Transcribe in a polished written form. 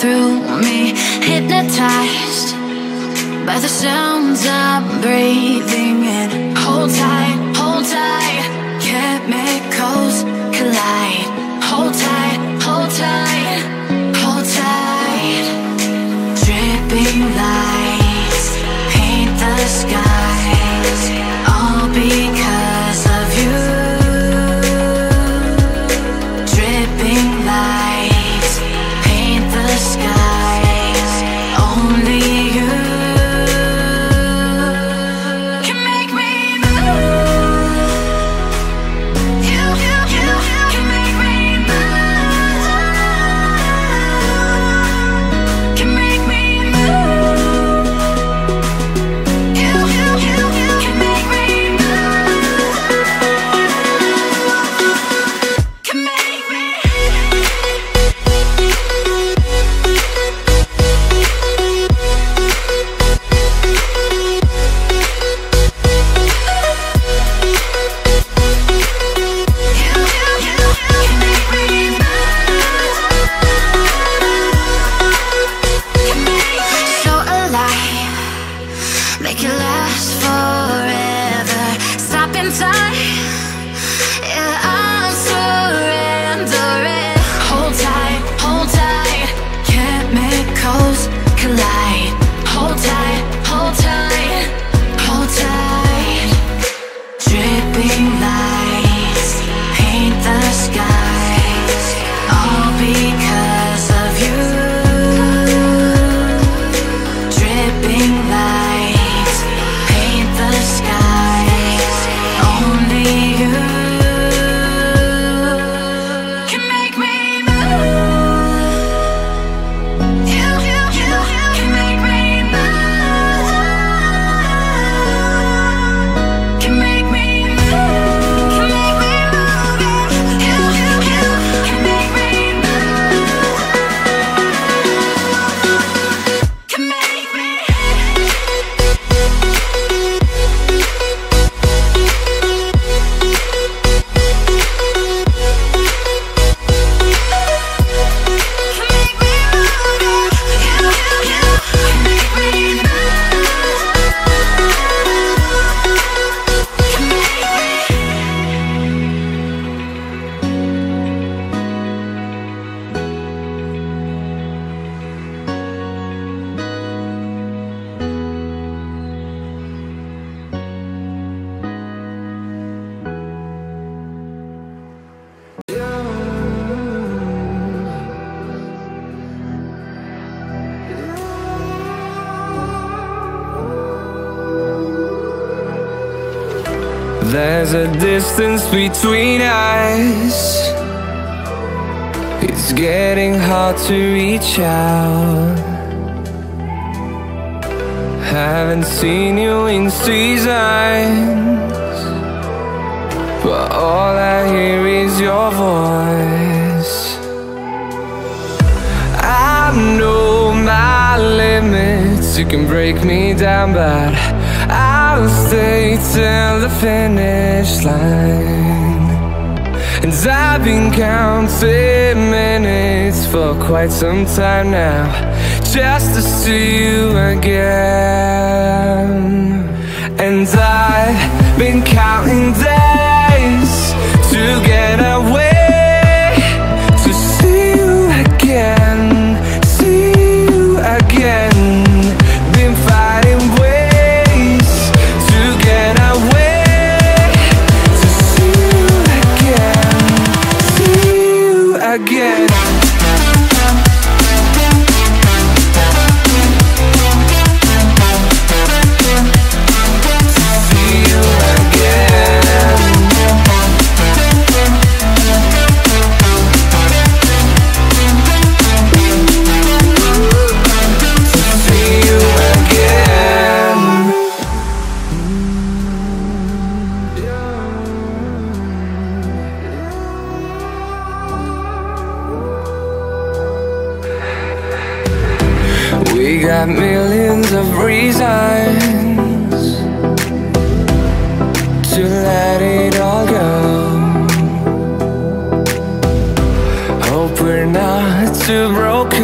through me, hypnotized by the sounds I'm breathing in. Hold tight, chemicals collide. Hold tight, hold tight, hold tight. Dripping lights paint the skies, all because of you. Dripping lights paint the skies, only you can make me move. You can make me move. Can make me move. You can make me move. Can make me. So alive, make it last forever. Stop in time, yeah, I'm surrendering. Hold tight, chemicals collide. Hold tight, hold tight, hold tight. Dripping lights paint the skies, all because of you. Dripping lights paint the skies, only you can make me move. You can make me move. Can make me move. Can make me move. You can make me move. Can make me. There's a distance between us. It's getting hard to reach out. Haven't seen you in seasons, but all I hear is your voice. I know my limits, you can break me down, but I'll stay till the finish line. And I've been counting minutes for quite some time now, just to see you again. And I've been counting days to get away, to see you again, see you again. Been fighting ways to get away, to see you again, see you again. We got millions of reasons to let it all go. Hope we're not too broken.